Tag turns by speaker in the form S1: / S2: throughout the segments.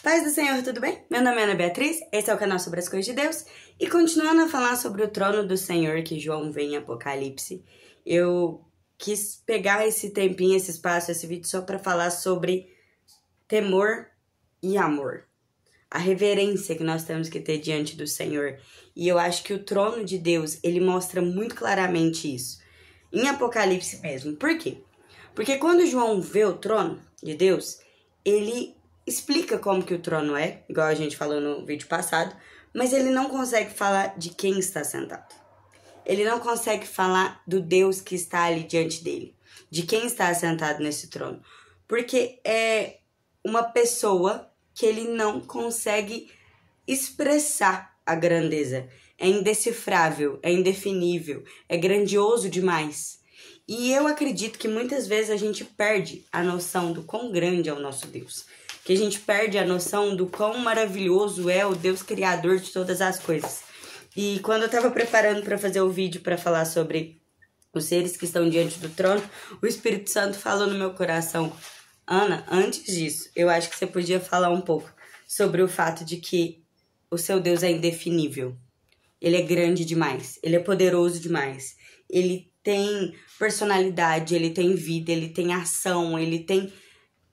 S1: Paz do Senhor, tudo bem? Meu nome é Ana Beatriz, esse é o canal sobre as coisas de Deus. E continuando a falar sobre o trono do Senhor que João vê em Apocalipse, eu quis pegar esse tempinho, esse espaço, esse vídeo só para falar sobre temor e amor. A reverência que nós temos que ter diante do Senhor. E eu acho que o trono de Deus, ele mostra muito claramente isso. Em Apocalipse mesmo. Por quê? Porque quando João vê o trono de Deus, ele explica como que o trono é, igual a gente falou no vídeo passado, mas ele não consegue falar de quem está sentado. Ele não consegue falar do Deus que está ali diante dele, de quem está sentado nesse trono. Porque é uma pessoa que ele não consegue expressar a grandeza. É indecifrável, é indefinível, é grandioso demais. E eu acredito que muitas vezes a gente perde a noção do quão grande é o nosso Deus. Que a gente perde a noção do quão maravilhoso é o Deus criador de todas as coisas. E quando eu estava preparando para fazer o vídeo para falar sobre os seres que estão diante do trono, o Espírito Santo falou no meu coração: Ana, antes disso, eu acho que você podia falar um pouco sobre o fato de que o seu Deus é indefinível. Ele é grande demais, ele é poderoso demais, ele tem personalidade, ele tem vida, ele tem ação, ele tem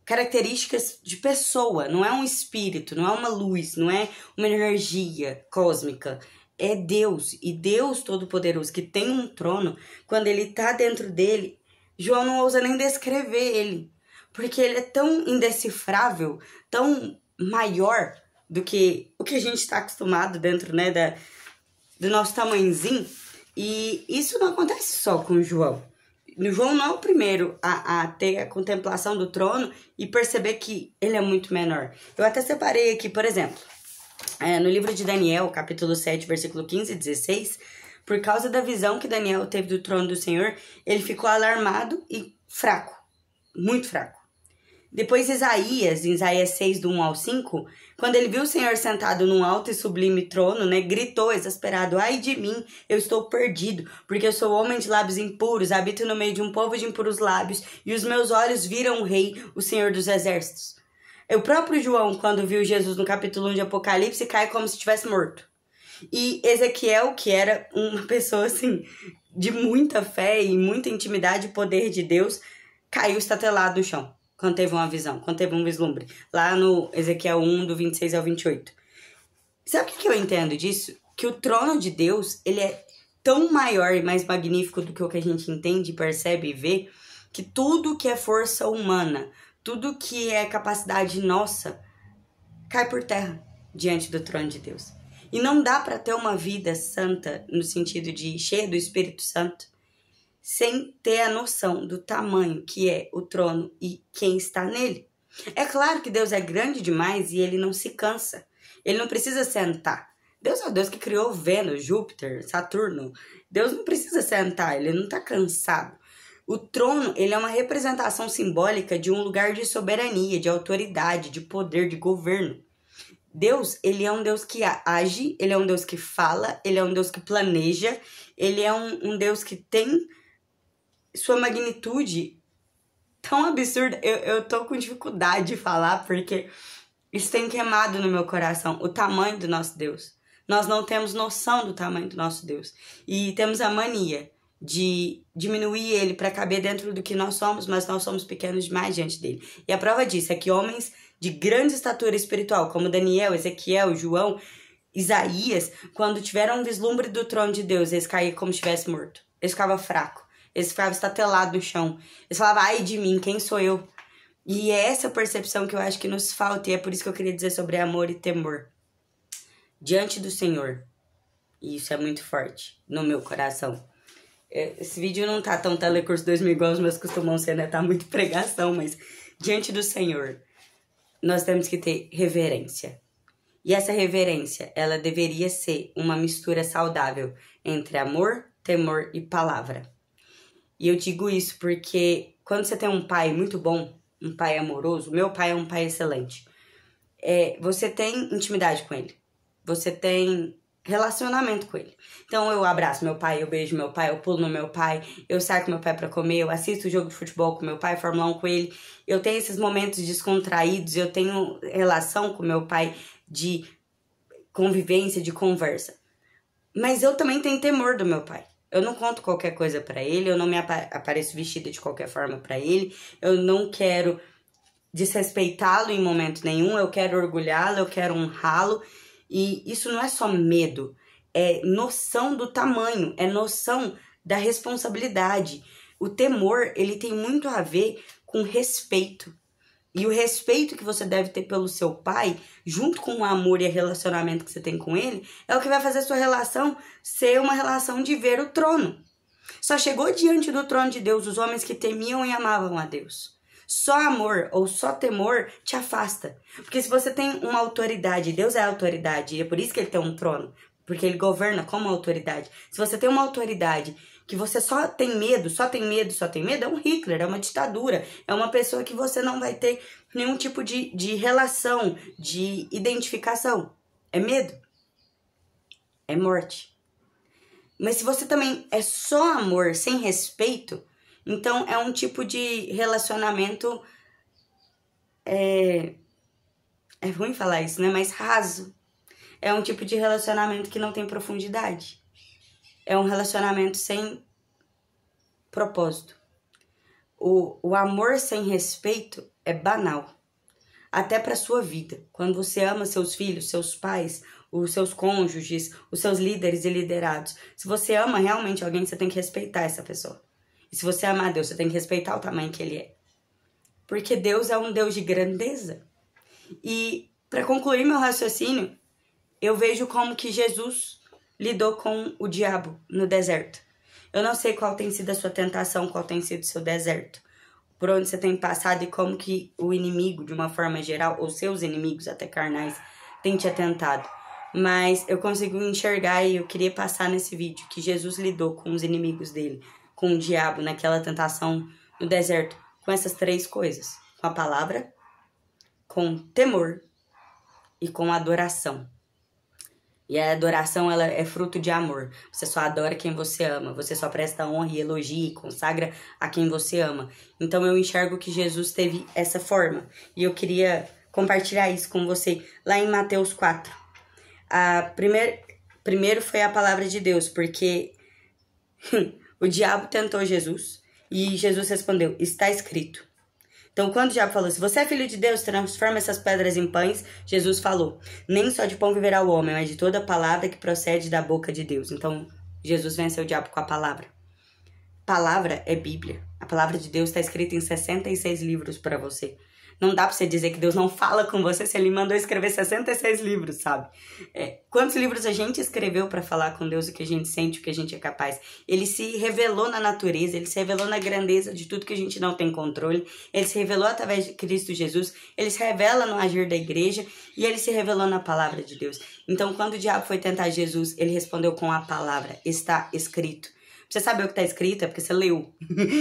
S1: características de pessoa, não é um espírito, não é uma luz, não é uma energia cósmica, é Deus. E Deus Todo-Poderoso, que tem um trono, quando ele tá dentro dele, João não ousa nem descrever ele, porque ele é tão indecifrável, tão maior do que o que a gente está acostumado dentro, né, do nosso tamanhozinho. E isso não acontece só com João. João não é o primeiro a ter a contemplação do trono e perceber que ele é muito menor. Eu até separei aqui, por exemplo, no livro de Daniel, capítulo 7, versículo 15 e 16, por causa da visão que Daniel teve do trono do Senhor, ele ficou alarmado e fraco, muito fraco. Depois Isaías, em Isaías 6, do 1 ao 5, quando ele viu o Senhor sentado num alto e sublime trono, né, gritou exasperado: ai de mim, eu estou perdido, porque eu sou homem de lábios impuros, habito no meio de um povo de impuros lábios, e os meus olhos viram o Rei, o Senhor dos Exércitos. O próprio João, quando viu Jesus no capítulo 1 de Apocalipse, cai como se estivesse morto. E Ezequiel, que era uma pessoa assim, de muita fé e muita intimidade e poder de Deus, caiu estatelado no chão quando teve uma visão, quando teve um vislumbre, lá no Ezequiel 1, do 26 ao 28. Sabe o que eu entendo disso? Que o trono de Deus, ele é tão maior e mais magnífico do que o que a gente entende, percebe e vê, que tudo que é força humana, tudo que é capacidade nossa, cai por terra diante do trono de Deus. E não dá para ter uma vida santa, no sentido de cheia do Espírito Santo, sem ter a noção do tamanho que é o trono e quem está nele. É claro que Deus é grande demais e ele não se cansa. Ele não precisa sentar. Deus é o Deus que criou Vênus, Júpiter, Saturno. Deus não precisa sentar, ele não está cansado. O trono, ele é uma representação simbólica de um lugar de soberania, de autoridade, de poder, de governo. Deus, ele é um Deus que age, ele é um Deus que fala, ele é um Deus que planeja, ele é um Deus que tem sua magnitude tão absurda. Eu tô com dificuldade de falar, porque isso tem queimado no meu coração, o tamanho do nosso Deus. Nós não temos noção do tamanho do nosso Deus. E temos a mania de diminuir ele para caber dentro do que nós somos, mas nós somos pequenos demais diante dele. E a prova disso é que homens de grande estatura espiritual, como Daniel, Ezequiel, João, Isaías, quando tiveram um vislumbre do trono de Deus, eles caíam como se estivesse morto. Eles ficavam fracos. Eles ficavam estatelados no chão. Eles falavam: ai de mim, quem sou eu? E é essa percepção que eu acho que nos falta. E é por isso que eu queria dizer sobre amor e temor. Diante do Senhor. E isso é muito forte no meu coração. Esse vídeo não tá tão Telecurso 2000 igual os meus costumam ser, né? Tá muito pregação, mas diante do Senhor, nós temos que ter reverência. E essa reverência, ela deveria ser uma mistura saudável entre amor, temor e palavra. E eu digo isso porque quando você tem um pai muito bom, um pai amoroso, meu pai é um pai excelente, você tem intimidade com ele. Você tem relacionamento com ele. Então eu abraço meu pai, eu beijo meu pai, eu pulo no meu pai, eu saio com meu pai pra comer, eu assisto o jogo de futebol com meu pai, Fórmula 1 com ele. Eu tenho esses momentos descontraídos, eu tenho relação com meu pai de convivência, de conversa. Mas eu também tenho temor do meu pai. Eu não conto qualquer coisa pra ele, eu não me apareço vestida de qualquer forma pra ele, eu não quero desrespeitá-lo em momento nenhum, eu quero orgulhá-lo, eu quero honrá-lo. E isso não é só medo, é noção do tamanho, é noção da responsabilidade. O temor, ele tem muito a ver com respeito. E o respeito que você deve ter pelo seu pai, junto com o amor e o relacionamento que você tem com ele, é o que vai fazer a sua relação ser uma relação de ver o trono. Só chegou diante do trono de Deus os homens que temiam e amavam a Deus. Só amor ou só temor te afasta. Porque se você tem uma autoridade, Deus é a autoridade, e é por isso que ele tem um trono, porque ele governa como autoridade. Se você tem uma autoridade que você só tem medo, é um Hitler, é uma ditadura, é uma pessoa que você não vai ter nenhum tipo de relação, de identificação. É medo. É morte. Mas se você também é só amor, sem respeito, então é um tipo de relacionamento, é ruim falar isso, né? Mas raso. É um tipo de relacionamento que não tem profundidade. É um relacionamento sem propósito. O amor sem respeito é banal. Até para sua vida. Quando você ama seus filhos, seus pais, os seus cônjuges, os seus líderes e liderados. Se você ama realmente alguém, você tem que respeitar essa pessoa. E se você amar Deus, você tem que respeitar o tamanho que ele é. Porque Deus é um Deus de grandeza. E para concluir meu raciocínio, eu vejo como que Jesus lidou com o diabo no deserto. Eu não sei qual tem sido a sua tentação, qual tem sido o seu deserto. Por onde você tem passado e como que o inimigo, de uma forma geral, ou seus inimigos, até carnais, tem te atentado. Mas eu consigo enxergar e eu queria passar nesse vídeo que Jesus lidou com os inimigos dele, com o diabo naquela tentação no deserto, com essas 3 coisas. Com a palavra, com temor e com adoração. E a adoração, ela é fruto de amor. Você só adora quem você ama. Você só presta honra e elogia e consagra a quem você ama. Então eu enxergo que Jesus teve essa forma. E eu queria compartilhar isso com você lá em Mateus 4. Primeiro foi a palavra de Deus, porque o diabo tentou Jesus e Jesus respondeu, está escrito. Então, quando o diabo falou, se você é filho de Deus, transforma essas pedras em pães, Jesus falou, nem só de pão viverá o homem, mas de toda palavra que procede da boca de Deus. Então, Jesus venceu o diabo com a palavra. Palavra é Bíblia. A palavra de Deus está escrita em 66 livros para você. Não dá pra você dizer que Deus não fala com você se ele mandou escrever 66 livros, sabe? Quantos livros a gente escreveu pra falar com Deus o que a gente sente, o que a gente é capaz? Ele se revelou na natureza, ele se revelou na grandeza de tudo que a gente não tem controle. Ele se revelou através de Cristo Jesus, ele se revela no agir da igreja e ele se revelou na palavra de Deus. Então, quando o diabo foi tentar Jesus, ele respondeu com a palavra, está escrito. Você saber o que está escrito é porque você leu.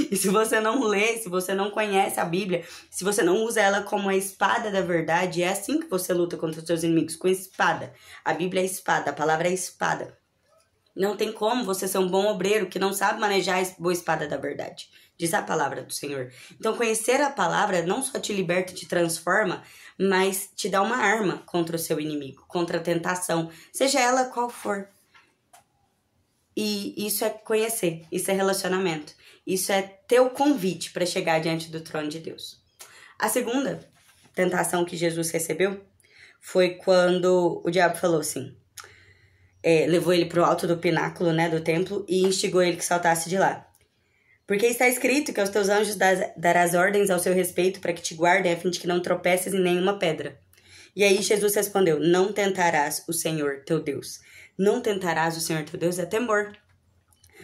S1: E se você não lê, se você não conhece a Bíblia, se você não usa ela como a espada da verdade, é assim que você luta contra os seus inimigos, com espada. A Bíblia é espada, a palavra é espada. Não tem como você ser um bom obreiro que não sabe manejar a boa espada da verdade. Diz a palavra do Senhor. Então, conhecer a palavra não só te liberta e te transforma, mas te dá uma arma contra o seu inimigo, contra a tentação, seja ela qual for. E isso é conhecer, isso é relacionamento, isso é ter o convite para chegar diante do trono de Deus. A segunda tentação que Jesus recebeu foi quando o diabo falou assim, levou ele para o alto do pináculo, né, do templo e instigou ele que saltasse de lá. Porque está escrito que aos teus anjos darás ordens ao seu respeito para que te guardem a fim de que não tropeces em nenhuma pedra. E aí Jesus respondeu, não tentarás o Senhor teu Deus. Não tentarás o Senhor teu Deus é temor.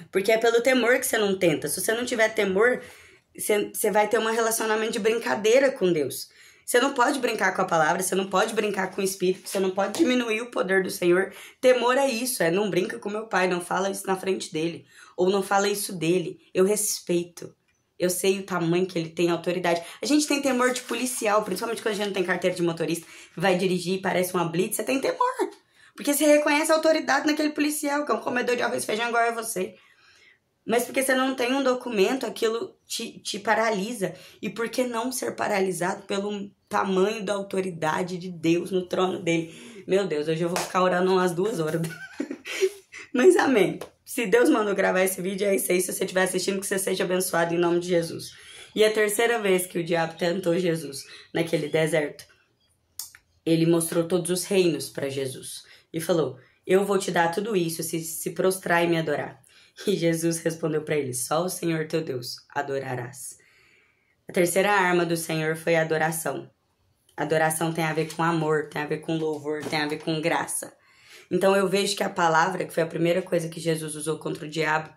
S1: Porque é pelo temor que você não tenta. Se você não tiver temor, você vai ter um relacionamento de brincadeira com Deus. Você não pode brincar com a palavra, você não pode brincar com o Espírito, você não pode diminuir o poder do Senhor. Temor é isso, não brinca com meu pai, não fala isso na frente dele. Ou não fala isso dele. Eu respeito. Eu sei o tamanho que ele tem, a autoridade. A gente tem temor de policial, principalmente quando a gente não tem carteira de motorista, vai dirigir e parece uma blitz, você tem temor. Porque você reconhece a autoridade naquele policial, que é um comedor de arroz e feijão igual a você. Mas porque você não tem um documento, aquilo te paralisa. E por que não ser paralisado pelo tamanho da autoridade de Deus no trono dele? Meu Deus, hoje eu vou ficar orando umas 2 horas. Mas amém. Se Deus mandou gravar esse vídeo, é isso aí. Se você estiver assistindo, que você seja abençoado em nome de Jesus. E a terceira vez que o diabo tentou Jesus naquele deserto, ele mostrou todos os reinos para Jesus. E falou, eu vou te dar tudo isso se prostrar e me adorar. E Jesus respondeu para ele, só o Senhor teu Deus adorarás. A terceira arma do Senhor foi a adoração. Adoração tem a ver com amor, tem a ver com louvor, tem a ver com graça. Então eu vejo que a palavra, que foi a primeira coisa que Jesus usou contra o diabo,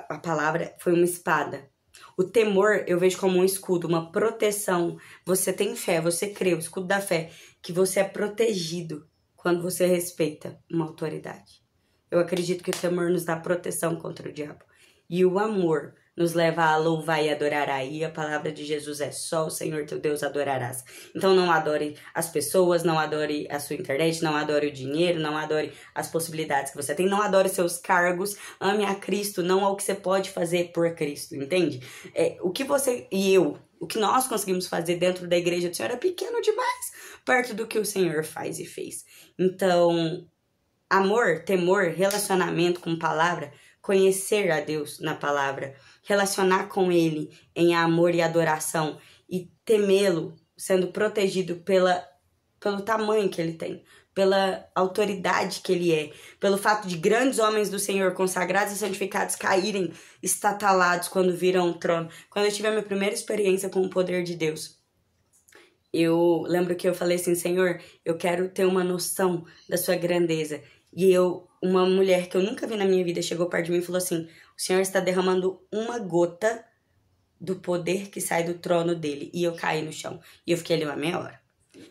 S1: a palavra foi uma espada. O temor eu vejo como um escudo, uma proteção. Você tem fé, você crê, o escudo da fé, que você é protegido quando você respeita uma autoridade. Eu acredito que o temor nos dá proteção contra o diabo. E o amor nos leva a louvar e adorar. Aí a palavra de Jesus é só o Senhor teu Deus adorarás. Então não adore as pessoas, não adore a sua internet, não adore o dinheiro, não adore as possibilidades que você tem, não adore seus cargos, ame a Cristo, não ao que você pode fazer por Cristo, entende? O que você e eu, o que nós conseguimos fazer dentro da igreja do Senhor é pequeno demais, perto do que o Senhor faz e fez. Então, amor, temor, relacionamento com palavra, conhecer a Deus na palavra, relacionar com Ele em amor e adoração e temê-lo, sendo protegido pelo tamanho que Ele tem, pela autoridade que Ele é, pelo fato de grandes homens do Senhor, consagrados e santificados, caírem estatalados quando viram o trono. Quando eu tive a minha primeira experiência com o poder de Deus, eu lembro que eu falei assim, Senhor, eu quero ter uma noção da sua grandeza. E uma mulher que eu nunca vi na minha vida chegou perto de mim e falou assim, o Senhor está derramando uma gota do poder que sai do trono dele. E eu caí no chão. E eu fiquei ali uma meia hora.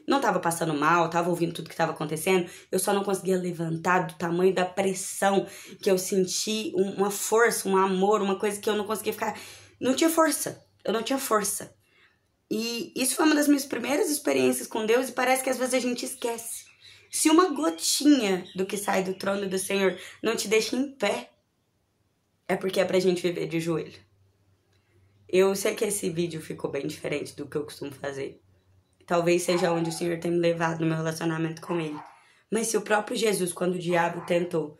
S1: Não tava passando mal, tava ouvindo tudo que tava acontecendo. Eu só não conseguia levantar do tamanho da pressão que eu senti, uma força, um amor, uma coisa que eu não conseguia ficar... Não tinha força. Eu não tinha força. E isso foi uma das minhas primeiras experiências com Deus e parece que às vezes a gente esquece. Se uma gotinha do que sai do trono do Senhor não te deixa em pé, é porque é pra gente viver de joelho. Eu sei que esse vídeo ficou bem diferente do que eu costumo fazer. Talvez seja onde o Senhor tem me levado no meu relacionamento com Ele. Mas se o próprio Jesus, quando o diabo tentou,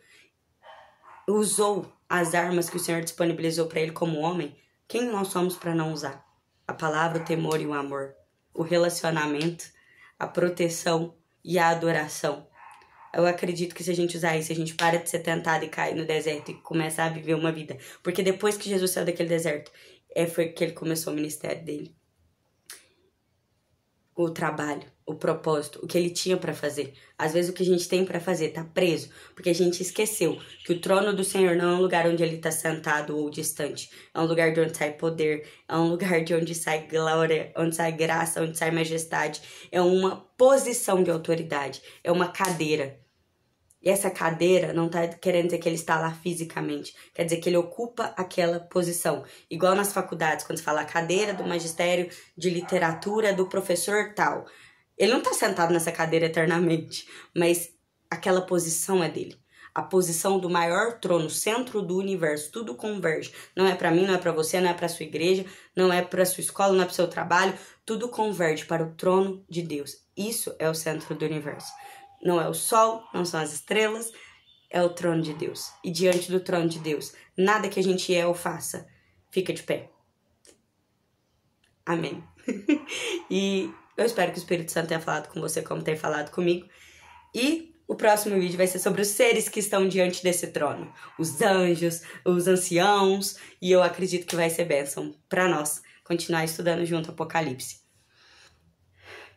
S1: usou as armas que o Senhor disponibilizou para Ele como homem, quem nós somos para não usar? A palavra, o temor e o amor, o relacionamento, a proteção e a adoração. Eu acredito que se a gente usar isso, a gente para de ser tentado e cai no deserto e começa a viver uma vida. Porque depois que Jesus saiu daquele deserto, foi que ele começou o ministério dele. O trabalho, o propósito, o que ele tinha para fazer. Às vezes o que a gente tem para fazer tá preso, porque a gente esqueceu que o trono do Senhor não é um lugar onde ele tá sentado ou distante. É um lugar de onde sai poder, é um lugar de onde sai glória, onde sai graça, onde sai majestade. É uma posição de autoridade, é uma cadeira. E essa cadeira não tá querendo dizer que ele está lá fisicamente. Quer dizer que ele ocupa aquela posição. Igual nas faculdades, quando se fala a cadeira do magistério de literatura do professor tal. Ele não tá sentado nessa cadeira eternamente, mas aquela posição é dele. A posição do maior trono, centro do universo, tudo converge. Não é pra mim, não é pra você, não é pra sua igreja, não é pra sua escola, não é pro seu trabalho. Tudo converge para o trono de Deus. Isso é o centro do universo. Não é o sol, não são as estrelas, é o trono de Deus. E diante do trono de Deus, nada que a gente é ou faça fica de pé. Amém. E eu espero que o Espírito Santo tenha falado com você como tem falado comigo. E o próximo vídeo vai ser sobre os seres que estão diante desse trono. Os anjos, os anciãos. E eu acredito que vai ser bênção para nós continuar estudando junto Apocalipse.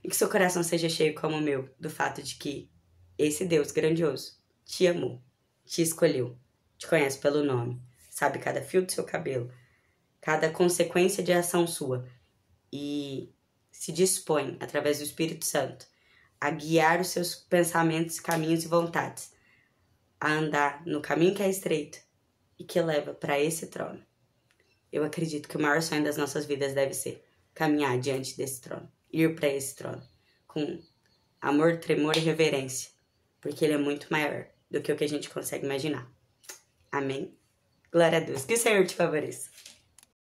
S1: E que seu coração seja cheio como o meu, do fato de que esse Deus grandioso te amou, te escolheu, te conhece pelo nome, sabe cada fio do seu cabelo, cada consequência de ação sua e se dispõe, através do Espírito Santo, a guiar os seus pensamentos, caminhos e vontades, a andar no caminho que é estreito e que leva para esse trono. Eu acredito que o maior sonho das nossas vidas deve ser caminhar diante desse trono, ir para esse trono, com amor, tremor e reverência, porque ele é muito maior do que o que a gente consegue imaginar. Amém? Glória a Deus. Que o Senhor te favoreça.